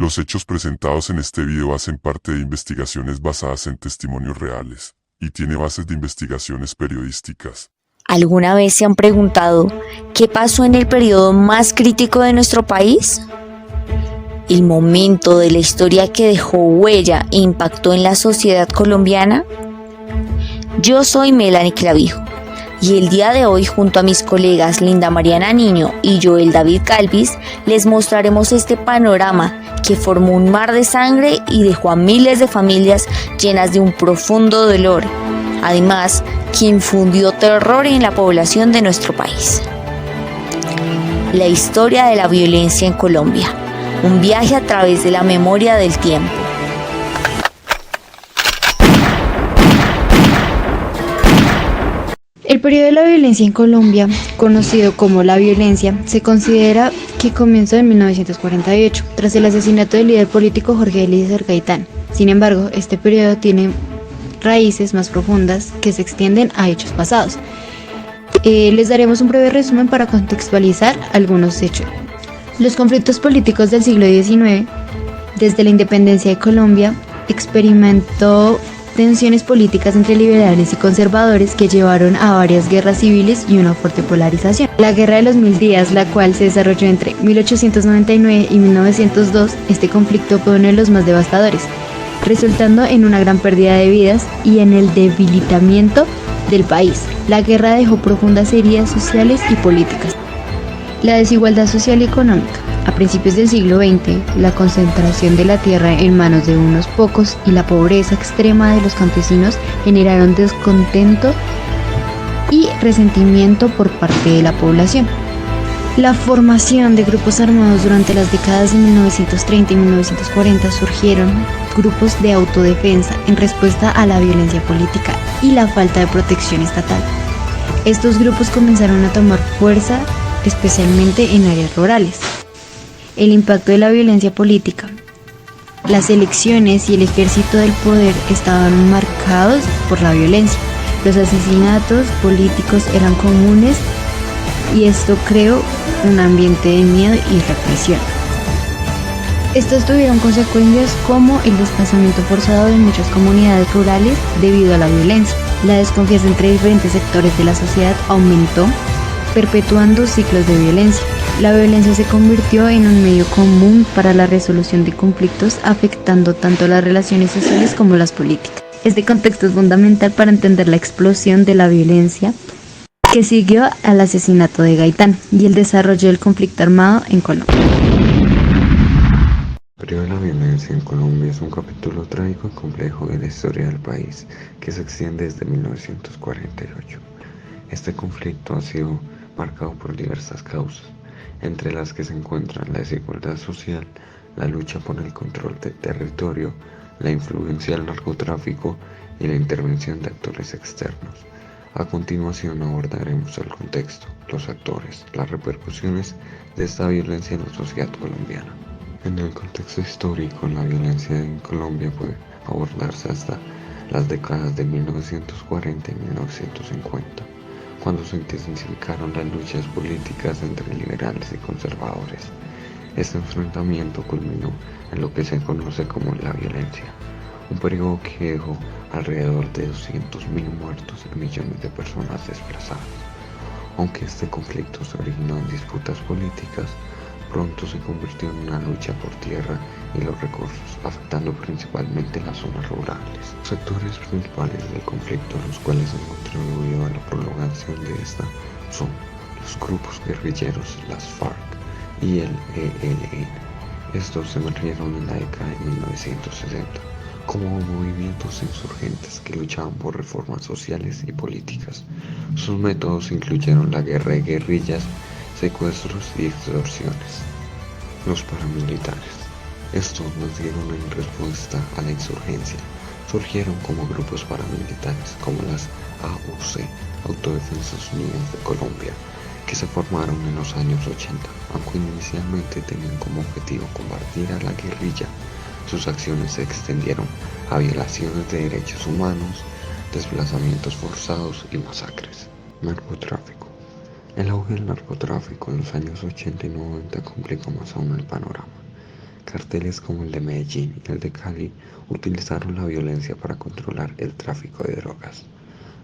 Los hechos presentados en este video hacen parte de investigaciones basadas en testimonios reales y tiene bases de investigaciones periodísticas. ¿Alguna vez se han preguntado qué pasó en el periodo más crítico de nuestro país? ¿El momento de la historia que dejó huella e impactó en la sociedad colombiana? Yo soy Melanie Clavijo y el día de hoy, junto a mis colegas Linda Mariana Niño y Joel David Galvis, les mostraremos este panorama que formó un mar de sangre y dejó a miles de familias llenas de un profundo dolor. Además, que infundió terror en la población de nuestro país. La historia de la violencia en Colombia. Un viaje a través de la memoria del tiempo. El periodo de la violencia en Colombia, conocido como la violencia, se considera que comenzó en 1948, tras el asesinato del líder político Jorge Eliezer Gaitán. Sin embargo, este periodo tiene raíces más profundas que se extienden a hechos pasados. Les daremos un breve resumen para contextualizar algunos hechos. Los conflictos políticos del siglo XIX, desde la independencia de Colombia, experimentó tensiones políticas entre liberales y conservadores que llevaron a varias guerras civiles y una fuerte polarización. La Guerra de los Mil Días, la cual se desarrolló entre 1899 y 1902, este conflicto fue uno de los más devastadores, resultando en una gran pérdida de vidas y en el debilitamiento del país. La guerra dejó profundas heridas sociales y políticas. La desigualdad social y económica. A principios del siglo XX, la concentración de la tierra en manos de unos pocos y la pobreza extrema de los campesinos generaron descontento y resentimiento por parte de la población. La formación de grupos armados durante las décadas de 1930 y 1940 surgieron grupos de autodefensa en respuesta a la violencia política y la falta de protección estatal. Estos grupos comenzaron a tomar fuerza, especialmente en áreas rurales. El impacto de la violencia política. Las elecciones y el ejército del poder estaban marcados por la violencia. Los asesinatos políticos eran comunes y esto creó un ambiente de miedo y represión. Estos tuvieron consecuencias como el desplazamiento forzado de muchas comunidades rurales debido a la violencia. La desconfianza entre diferentes sectores de la sociedad aumentó, perpetuando ciclos de violencia. La violencia se convirtió en un medio común para la resolución de conflictos, afectando tanto las relaciones sociales como las políticas. Este contexto es fundamental para entender la explosión de la violencia que siguió al asesinato de Gaitán y el desarrollo del conflicto armado en Colombia. El periodo de la violencia en Colombia es un capítulo trágico y complejo de la historia del país que se extiende desde 1948. Este conflicto ha sido marcado por diversas causas, entre las que se encuentran la desigualdad social, la lucha por el control del territorio, la influencia del narcotráfico y la intervención de actores externos. A continuación abordaremos el contexto, los actores, las repercusiones de esta violencia en la sociedad colombiana. En el contexto histórico, la violencia en Colombia puede abordarse hasta las décadas de 1940 y 1950, cuando se intensificaron las luchas políticas entre liberales y conservadores. Este enfrentamiento culminó en lo que se conoce como la violencia, un periodo que dejó alrededor de 200.000 muertos y millones de personas desplazadas. Aunque este conflicto se originó en disputas políticas, pronto se convirtió en una lucha por tierra y los recursos, afectando principalmente las zonas rurales. Los sectores principales del conflicto, los cuales han contribuido a la prolongación de esta, son los grupos guerrilleros, las FARC y el ELN. Estos se emergieron en la década de 1960 como movimientos insurgentes que luchaban por reformas sociales y políticas. Sus métodos incluyeron la guerra de guerrillas, secuestros y extorsiones. Los paramilitares. Estos nacieron en respuesta a la insurgencia. Surgieron como grupos paramilitares como las AUC, Autodefensas Unidas de Colombia, que se formaron en los años 80, aunque inicialmente tenían como objetivo combatir a la guerrilla. Sus acciones se extendieron a violaciones de derechos humanos, desplazamientos forzados y masacres. Narcotráfico. El auge del narcotráfico en los años 80 y 90 complicó más aún el panorama. Carteles como el de Medellín y el de Cali utilizaron la violencia para controlar el tráfico de drogas,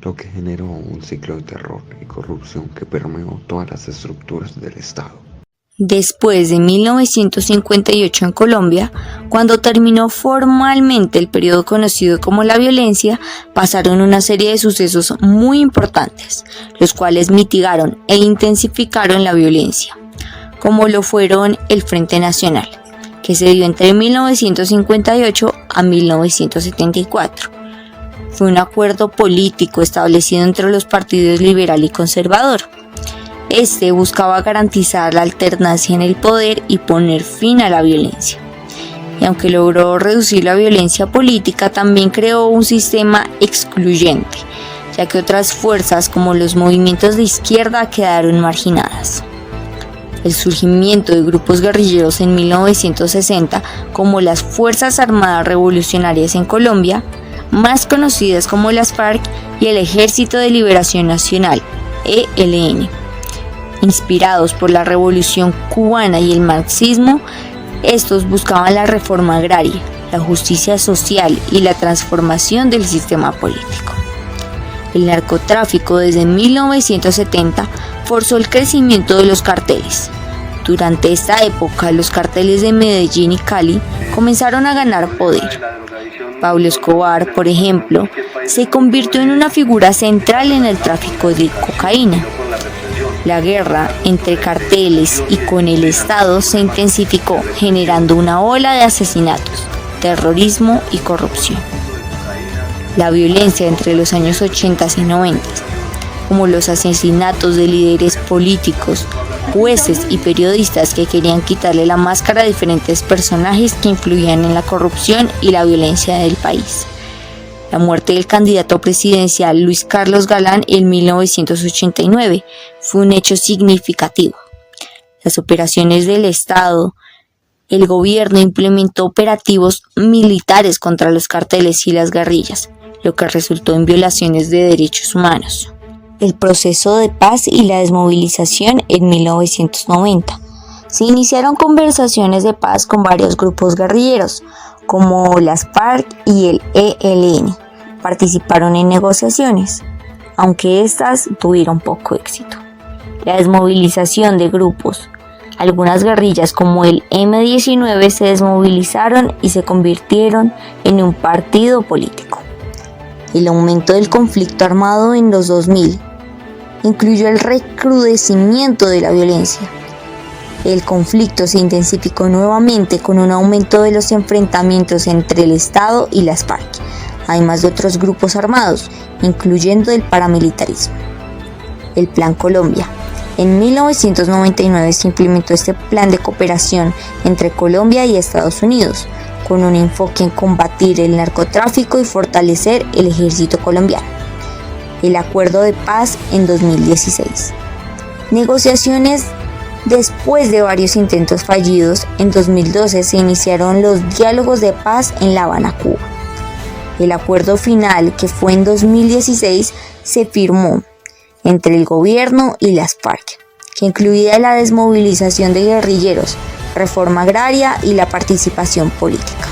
lo que generó un ciclo de terror y corrupción que permeó todas las estructuras del Estado. Después de 1958 en Colombia, cuando terminó formalmente el periodo conocido como la violencia, pasaron una serie de sucesos muy importantes, los cuales mitigaron e intensificaron la violencia, como lo fueron el Frente Nacional, que se dio entre 1958 a 1974. Fue un acuerdo político establecido entre los partidos liberal y conservador. Este buscaba garantizar la alternancia en el poder y poner fin a la violencia. Y aunque logró reducir la violencia política, también creó un sistema excluyente, ya que otras fuerzas como los movimientos de izquierda quedaron marginadas. El surgimiento de grupos guerrilleros en 1960, como las Fuerzas Armadas Revolucionarias en Colombia, más conocidas como las FARC, y el Ejército de Liberación Nacional, ELN. Inspirados por la Revolución Cubana y el marxismo, estos buscaban la reforma agraria, la justicia social y la transformación del sistema político. El narcotráfico desde 1970 forzó el crecimiento de los carteles. Durante esta época, los carteles de Medellín y Cali comenzaron a ganar poder. Pablo Escobar, por ejemplo, se convirtió en una figura central en el tráfico de cocaína. La guerra entre carteles y con el Estado se intensificó, generando una ola de asesinatos, terrorismo y corrupción. La violencia entre los años 80 y 90, como los asesinatos de líderes políticos, jueces y periodistas que querían quitarle la máscara a diferentes personajes que influían en la corrupción y la violencia del país. La muerte del candidato presidencial Luis Carlos Galán en 1989 fue un hecho significativo. Las operaciones del Estado, el gobierno implementó operativos militares contra los carteles y las guerrillas, lo que resultó en violaciones de derechos humanos. El proceso de paz y la desmovilización en 1990. Se iniciaron conversaciones de paz con varios grupos guerrilleros, como las FARC y el ELN. Participaron en negociaciones, aunque estas tuvieron poco éxito. La desmovilización de grupos. Algunas guerrillas como el M-19 se desmovilizaron y se convirtieron en un partido político. El aumento del conflicto armado en los 2000 incluyó el recrudecimiento de la violencia. El conflicto se intensificó nuevamente con un aumento de los enfrentamientos entre el Estado y las FARC, además de otros grupos armados, incluyendo el paramilitarismo. El Plan Colombia. En 1999 se implementó este plan de cooperación entre Colombia y Estados Unidos, con un enfoque en combatir el narcotráfico y fortalecer el ejército colombiano. El Acuerdo de Paz en 2016. Negociaciones. Después de varios intentos fallidos, en 2012 se iniciaron los diálogos de paz en La Habana, Cuba. El acuerdo final, que fue en 2016, se firmó entre el gobierno y las FARC, que incluía la desmovilización de guerrilleros, reforma agraria y la participación política.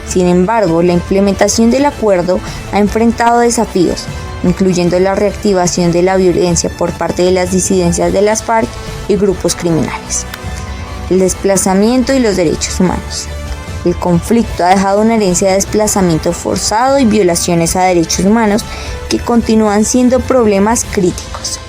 Sin embargo, la implementación del acuerdo ha enfrentado desafíos, incluyendo la reactivación de la violencia por parte de las disidencias de las FARC y grupos criminales, el desplazamiento y los derechos humanos. El conflicto ha dejado una herencia de desplazamiento forzado y violaciones a derechos humanos que continúan siendo problemas críticos.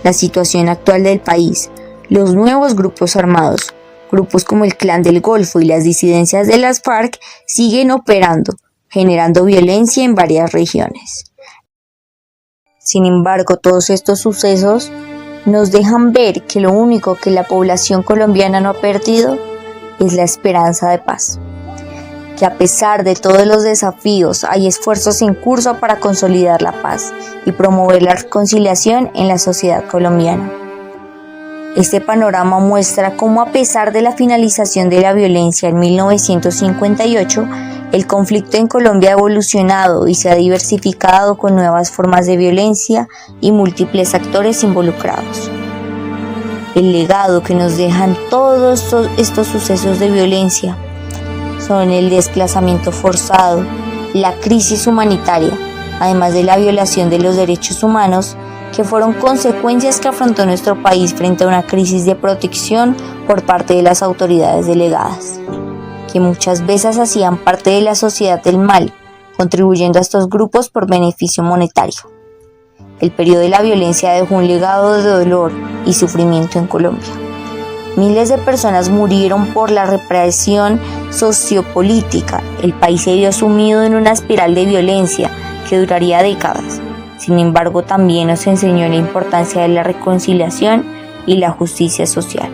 La situación actual del país, los nuevos grupos armados, grupos como el Clan del Golfo y las disidencias de las FARC siguen operando, generando violencia en varias regiones. Sin embargo, todos estos sucesos nos dejan ver que lo único que la población colombiana no ha perdido es la esperanza de paz. Que a pesar de todos los desafíos, hay esfuerzos en curso para consolidar la paz y promover la reconciliación en la sociedad colombiana. Este panorama muestra cómo, a pesar de la finalización de la violencia en 1958, el conflicto en Colombia ha evolucionado y se ha diversificado con nuevas formas de violencia y múltiples actores involucrados. El legado que nos dejan todos estos sucesos de violencia son el desplazamiento forzado, la crisis humanitaria, además de la violación de los derechos humanos, que fueron consecuencias que afrontó nuestro país frente a una crisis de protección por parte de las autoridades delegadas, que muchas veces hacían parte de la sociedad del mal, contribuyendo a estos grupos por beneficio monetario. El periodo de la violencia dejó un legado de dolor y sufrimiento en Colombia. Miles de personas murieron por la represión sociopolítica. El país se vio sumido en una espiral de violencia que duraría décadas. Sin embargo, también nos enseñó la importancia de la reconciliación y la justicia social.